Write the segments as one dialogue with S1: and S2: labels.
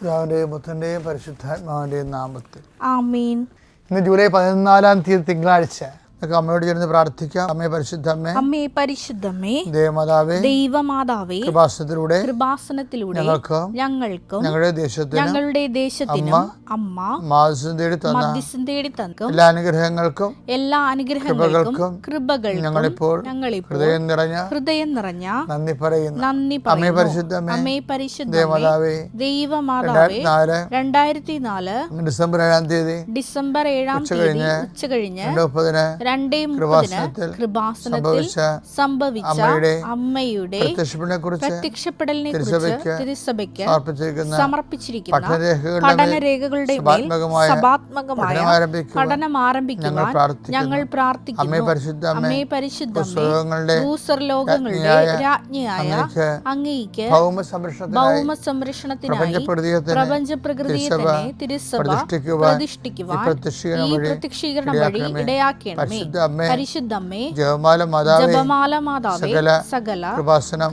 S1: പിതാവിന്റെയും പുത്രന്റെയും പരിശുദ്ധാത്മാവിന്റെയും നാമത്തിൽ
S2: ആമേൻ.
S1: ഇന്ന് ജൂലൈ 14 തിങ്കളാഴ്ച. അമ്മയോട് ചേർന്ന് പ്രാർത്ഥിക്കാം. അമ്മേ പരിശുദ്ധമ്മേ,
S2: അമ്മേ പരിശുദ്ധമ്മേ,
S1: ദേവമാതാവേ,
S2: ദൈവമാതാവേ,
S1: കൃപാസനത്തിലൂടെ
S2: ഞങ്ങൾക്കും
S1: ഞങ്ങളുടെ ദേശത്തിനും
S2: അമ്മ
S1: മധ്യസ്ഥം തേടി തന്ന എല്ലാ അനുഗ്രഹങ്ങൾക്കും കൃപകൾക്കും ഞങ്ങളിപ്പോൾ ഹൃദയം നിറഞ്ഞ നന്ദി പറയുന്നു. അമ്മേ പരിശുദ്ധമ്മേ, ദേവമാതാവേ,
S2: 2004
S1: ഡിസംബർ 7 തീയതി
S2: ഉച്ചകഴിഞ്ഞ്
S1: 2:30 കൃപാസനത്തിൽ സംഭവിച്ച അമ്മയുടെ
S2: പ്രത്യക്ഷപ്പെടലിനെ കുറിച്ച് തിരുസഭയ്ക്ക് സമർപ്പിച്ചിരിക്കുന്ന
S1: പഠനരേഖകളുടെ
S2: സഭാത്മകമായ പഠനം ആരംഭിക്കുവാൻ ഞങ്ങൾ പ്രാർത്ഥിക്കുന്നു. അമ്മേ പരിശുദ്ധമ്മേ, ഭൂസ്വർലോകങ്ങളുടെ രാജ്ഞിയായ അങ്ങേയ്ക്ക് ഭൗമ സംരക്ഷണത്തിനായി പ്രപഞ്ചപ്രകൃതിയെ തന്നെ തിരുസഭ പ്രതിഷ്ഠിക്കുവാൻ ഈ പ്രത്യക്ഷീകരണം വഴി ഇടയാക്കി പരിശുദ്ധമ്മേ, ജപമാല മാതാവേ, സകല കൃപാസനം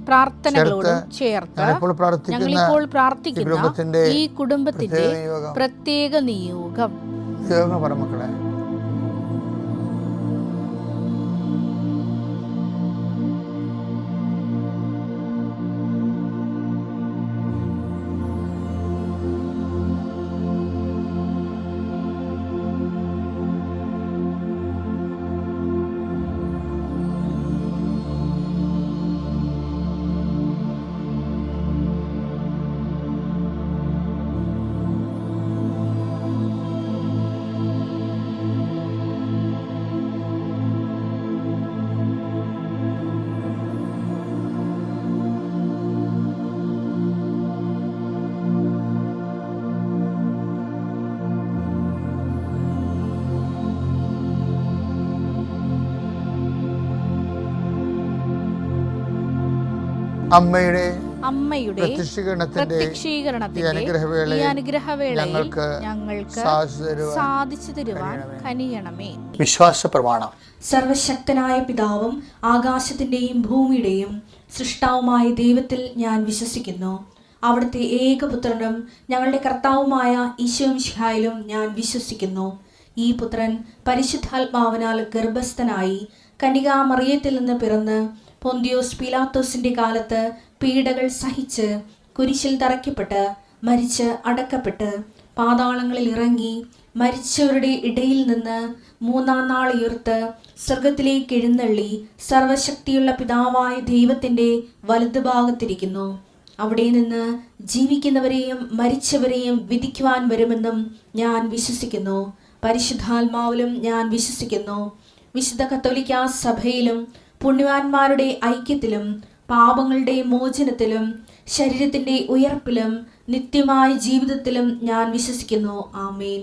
S2: പ്രാർത്ഥനകളോടും ചേർത്ത് ഞങ്ങളിപ്പോൾ പ്രാർത്ഥിക്കുന്ന ഈ കുടുംബത്തിന്റെ പ്രത്യേക നിയോഗം.
S1: മക്കളെ, അമ്മയുടെ പ്രത്യക്ഷീകരണത്തിന്റെ ഈ അനുഗ്രഹവേളയിൽ ഞങ്ങൾക്ക്
S2: സാധിച്ചു തരുവാൻ കനിയണമേ.
S1: വിശ്വാസ പ്രമാണം.
S3: സർവശക്തനായ പിതാവും ആകാശത്തിന്റെയും ഭൂമിയുടെയും സൃഷ്ടാവുമായ ദൈവത്തിൽ ഞാൻ വിശ്വസിക്കുന്നു. അവിടുത്തെ ഏകപുത്രനും ഞങ്ങളുടെ കർത്താവുമായ ഈശോമിശിഹായിലും ഞാൻ വിശ്വസിക്കുന്നു. ഈ പുത്രൻ പരിശുദ്ധാത്മാവിനാൽ ഗർഭസ്ഥനായി കന്യകാമറിയത്തിൽ നിന്ന് പിറന്ന് പൊന്തിയോസ് പീലാത്തോസിന്റെ കാലത്ത് പീഡകൾ സഹിച്ച് കുരിശിൽ തറയ്ക്കപ്പെട്ട് മരിച്ച് അടക്കപ്പെട്ട് പാതാളങ്ങളിൽ ഇറങ്ങി മരിച്ചവരുടെ ഇടയിൽ നിന്ന് 3-ാം നാൾ ഉയർത്ത് സ്വർഗത്തിലേക്ക് എഴുന്നള്ളി സർവശക്തിയുള്ള പിതാവായ ദൈവത്തിന്റെ വലതുഭാഗത്തിരിക്കുന്നു. അവിടെ നിന്ന് ജീവിക്കുന്നവരെയും മരിച്ചവരെയും വിധിക്കുവാൻ വരുമെന്നും ഞാൻ വിശ്വസിക്കുന്നു. പരിശുദ്ധാത്മാവിലും ഞാൻ വിശ്വസിക്കുന്നു. വിശുദ്ധ കത്തോലിക്കാ സഭയിലും പുണ്യവാന്മാരുടെ ഐക്യത്തിലും പാപങ്ങളുടെ മോചനത്തിലും ശരീരത്തിന്റെ ഉയർപ്പിലും നിത്യമായ ജീവിതത്തിലും ഞാൻ വിശ്വസിക്കുന്നു. ആമേൻ.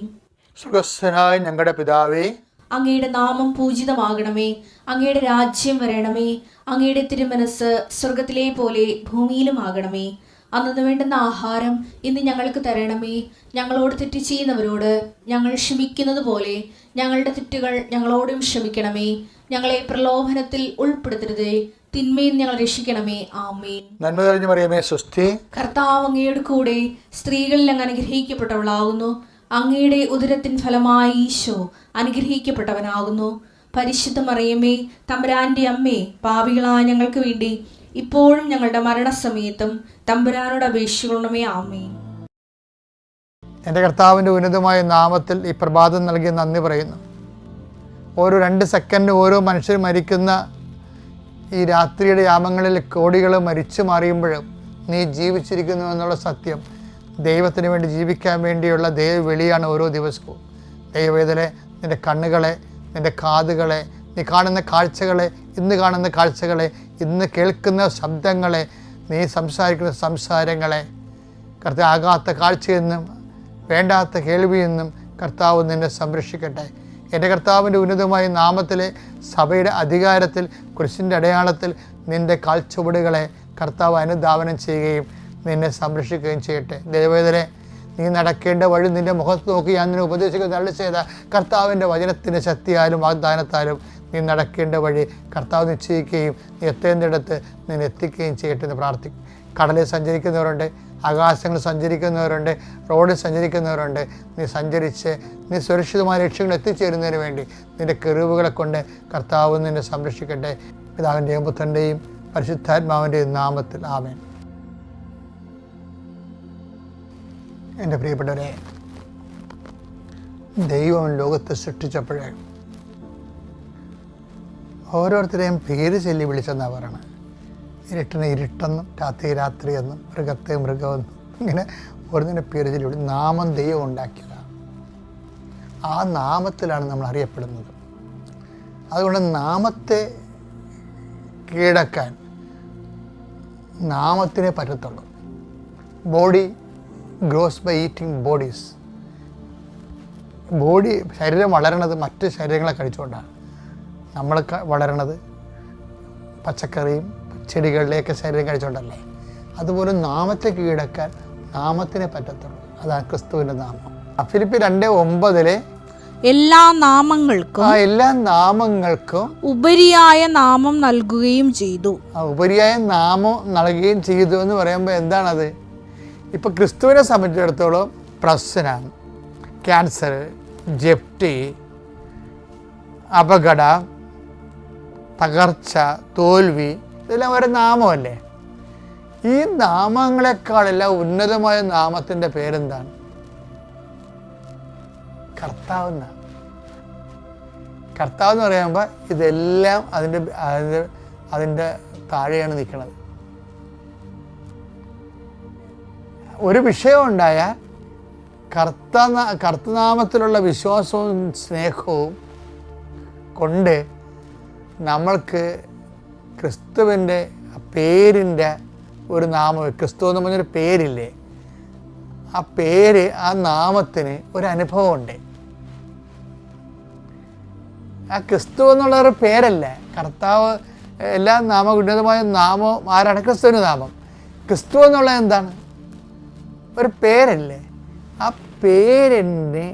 S1: സ്വർഗ്ഗസ്ഥനായ ഞങ്ങളുടെ പിതാവേ,
S3: അങ്ങയുടെ നാമം പൂജിതമാകണമേ. അങ്ങയുടെ രാജ്യം വരണമേ. അങ്ങയുടെ തിരുമനസ് സ്വർഗത്തിലെ പോലെ ഭൂമിയിലും ആകണമേ. അന്നു വേണ്ടുന്ന ആഹാരം ഇന്ന് ഞങ്ങൾക്ക് തരണമേ. ഞങ്ങളോട് തെറ്റ് ചെയ്യുന്നവരോട് ഞങ്ങൾ ക്ഷമിക്കുന്നത് പോലെ ഞങ്ങളുടെ തെറ്റുകൾ ഞങ്ങളോടും ക്ഷമിക്കണമേ. ഞങ്ങളെ പ്രലോഭനത്തിൽ ഉൾപ്പെടുത്തരുതേ, തിന്മയിൽ ഞങ്ങൾ രക്ഷിക്കണമേ. ആമേൻ.
S1: നന്മ നിറഞ്ഞ മറിയമേ, സ്വസ്തി.
S3: കർത്താവ് അങ്ങയുടെ കൂടെ സ്ത്രീകളിൽ അങ്ങ് അനുഗ്രഹിക്കപ്പെട്ടവളാകുന്നു. അങ്ങയുടെ ഉദരത്തിൻ ഫലമായി ഈശോ അനുഗ്രഹിക്കപ്പെട്ടവനാകുന്നു. പരിശുദ്ധ മറിയമേ, തമ്പുരാന്റെ അമ്മേ, പാപികളായ ഞങ്ങൾക്ക് വേണ്ടി ഇപ്പോഴും ഞങ്ങളുടെ മരണസമയത്തും തമ്പുരാനോട് അപേക്ഷിക്കണമേ. ആമേൻ.
S1: എൻ്റെ കർത്താവിൻ്റെ ഉന്നതമായ നാമത്തിൽ ഈ പ്രഭാതം നൽകി നന്ദി പറയുന്നു. ഓരോ 2 സെക്കൻഡ് ഓരോ മനുഷ്യർ മരിക്കുന്ന ഈ രാത്രിയുടെ യാമങ്ങളിൽ കോടികൾ മരിച്ചു മാറിയുമ്പോഴും നീ ജീവിച്ചിരിക്കുന്നു എന്നുള്ള സത്യം, ദൈവത്തിന് വേണ്ടി ജീവിക്കാൻ വേണ്ടിയുള്ള ദൈവവിളിയാണ് ഓരോ ദിവസവും. ദൈവവേദനെ, നിൻ്റെ കണ്ണുകളെ, നിൻ്റെ കാതുകളെ, നീ കാണുന്ന കാഴ്ചകളെ, ഇന്ന് കാണുന്ന കാഴ്ചകളെ, ഇന്ന് കേൾക്കുന്ന ശബ്ദങ്ങളെ, നീ സംസാരിക്കുന്ന സംസാരങ്ങളെ, കർത്താവ് ആകാത്ത കാഴ്ചയെന്നും വേണ്ടാത്ത കേൾവിയെന്നും കർത്താവ് നിന്നെ സംരക്ഷിക്കട്ടെ. എൻ്റെ കർത്താവിൻ്റെ ഉന്നതമായ നാമത്തിലെ സഭയുടെ അധികാരത്തിൽ കുരിശിൻ്റെ അടയാളത്തിൽ നിൻ്റെ കാൽച്ചുവടുകളെ കർത്താവ് അനുധാവനം ചെയ്യുകയും നിന്നെ സംരക്ഷിക്കുകയും ചെയ്യട്ടെ. ദൈവവേദനെ, നീ നടക്കേണ്ട വഴി നിൻ്റെ മുഖത്ത് നോക്കി ഞാൻ നിന്നെ ഉപദേശിക്കുന്ന അരുളി ചെയ്ത കർത്താവിൻ്റെ വചനത്തിൻ്റെ ശക്തിയാലും വാഗ്ദാനത്താലും നീ നടക്കേണ്ട വഴി കർത്താവ് നിശ്ചയിക്കുകയും നീ എത്തേണ്ടിടത്ത് നിന്നെ എത്തിക്കുകയും ചെയ്യട്ടെ എന്ന് പ്രാർത്ഥിക്കും. കടലിൽ സഞ്ചരിക്കുന്നവരുണ്ട്, ആകാശങ്ങളിൽ സഞ്ചരിക്കുന്നവരുണ്ട്, റോഡിൽ സഞ്ചരിക്കുന്നവരുണ്ട്. നീ സഞ്ചരിച്ച് നീ സുരക്ഷിതമായ ലക്ഷ്യങ്ങൾ എത്തിച്ചേരുന്നതിന് വേണ്ടി നിൻ്റെ കെറൂബുകളെ കൊണ്ട് കർത്താവ് നിന്നെ സംരക്ഷിക്കട്ടെ. പിതാവിൻ്റെയും പുത്രൻ്റെയും പരിശുദ്ധാത്മാവിൻ്റെയും നാമത്തിൽ ആമേൻ. എൻ്റെ പ്രിയപ്പെട്ടവരെ, ദൈവം ലോകത്തെ സൃഷ്ടിച്ചപ്പോഴേ ഓരോരുത്തരെയും പേര് ചൊല്ലി വിളിച്ചെന്നാണ് പറയണത്. ഇരുട്ടിനെ ഇരുട്ടെന്നും രാത്രി രാത്രിയെന്നും മൃഗത്തെ മൃഗമെന്നും ഇങ്ങനെ ഓരോന്നിൻ്റെ പേര് ചൊല്ലി വിളി. നാമം ദൈവം ഉണ്ടാക്കിയതാണ്. ആ നാമത്തിലാണ് നമ്മൾ അറിയപ്പെടുന്നത്. അതുകൊണ്ട് നാമത്തെ കീഴടക്കാൻ നാമത്തിനെ പറ്റത്തുള്ളൂ. Body grows by eating bodies. ശരീരം വളരണത് മറ്റ് ശരീരങ്ങളെ കഴിച്ചുകൊണ്ടാണ്. നമ്മൾ വളരണത് പച്ചക്കറിയും ചെടികളിലേക്ക് ശരീരം കഴിച്ചുകൊണ്ടല്ലേ. അതുപോലെ നാമത്തെ കീഴടക്കാൻ നാമത്തിനെ പറ്റത്തുള്ളൂ. അതാണ് ക്രിസ്തുവിൻ്റെ നാമം. ഫിലിപ്പി 2:9
S2: എല്ലാ നാമങ്ങൾക്കും ഉപരിയായ നാമം നൽകുകയും ചെയ്തു.
S1: ഉപരിയായ നാമം നൽകുകയും ചെയ്തു എന്ന് പറയുമ്പോൾ എന്താണത്? ഇപ്പം ക്രിസ്തുവിനെ സംബന്ധിച്ചിടത്തോളം പ്രശ്നം, ക്യാൻസർ, ജപ്തി, അപകടം, തകർച്ച, തോൽവി ഇതെല്ലാം ഒരു നാമമല്ലേ. ഈ നാമങ്ങളെക്കാളെല്ലാം ഉന്നതമായ നാമത്തിൻ്റെ പേരെന്താണ്? കർത്താവ്. കർത്താവ് എന്ന് പറയുമ്പോൾ ഇതെല്ലാം അതിൻ്റെ താഴെയാണ് നിൽക്കുന്നത്. ഒരു വിഷയം ഉണ്ടായാൽ കർത്തനാമത്തിലുള്ള വിശ്വാസവും സ്നേഹവും കൊണ്ട് നമ്മൾക്ക് ക്രിസ്തുവിൻ്റെ പേരിൻ്റെ ഒരു നാമം, ക്രിസ്തു എന്ന് പറഞ്ഞൊരു പേരില്ലേ, ആ പേര്, ആ നാമത്തിന് ഒരു അനുഭവമുണ്ട്. ആ ക്രിസ്തു എന്നുള്ളൊരു പേരല്ല. കർത്താവ് എല്ലാ ഉന്നതമായ നാമവും ആരാണ്? ക്രിസ്തുവിൻ്റെ നാമം. ക്രിസ്തു എന്നുള്ളത് എന്താണ്? ഒരു പേരല്ലേ. ആ പേരിന്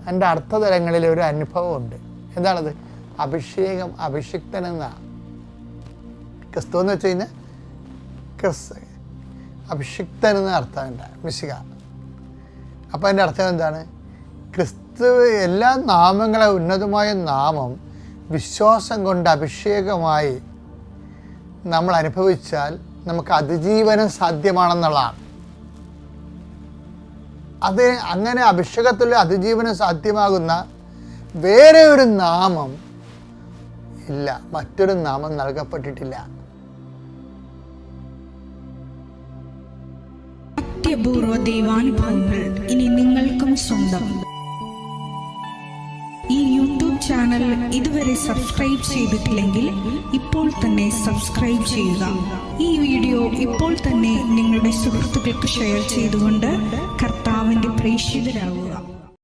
S1: എൻ്റെ അർത്ഥതലങ്ങളിൽ ഒരു അനുഭവമുണ്ട്. എന്താണത്? അഭിഷേകം, അഭിഷിക്തൻ എന്നാണ്. ക്രിസ്തു എന്ന് വെച്ച് കഴിഞ്ഞാൽ അഭിഷിക്തൻ എന്ന അർത്ഥമുണ്ട്, മിശിക. അപ്പോൾ അതിൻ്റെ അർത്ഥം എന്താണ്? ക്രിസ്തു എല്ലാ നാമങ്ങളെ ഉന്നതമായ നാമം വിശ്വാസം കൊണ്ട് അഭിഷേകമായി നമ്മൾ അനുഭവിച്ചാൽ നമുക്ക് അതിജീവനം സാധ്യമാണെന്നുള്ളതാണ്. അങ്ങനെ അഭിഷേകത്തിൽ അതിജീവനം സാധ്യമാകുന്ന വേറെ ഒരു നാമം ഇല്ല, മറ്റൊരു നാമം നൽകപ്പെട്ടിട്ടില്ല.
S4: അത്യപൂർവ ദൈവാനുഭവങ്ങൾ ഇനി നിങ്ങൾക്കും സ്വന്തം. ഈ യൂട്യൂബ് ചാനൽ ഇതുവരെ സബ്സ്ക്രൈബ് ചെയ്തിട്ടില്ലെങ്കിൽ ഇപ്പോൾ തന്നെ സബ്സ്ക്രൈബ് ചെയ്യുക. ഈ വീഡിയോ ഇപ്പോൾ തന്നെ നിങ്ങളുടെ സുഹൃത്തുക്കൾക്ക് ഷെയർ ചെയ്തുകൊണ്ട് കർത്താവിൻ്റെ പ്രേക്ഷിതരാകുക.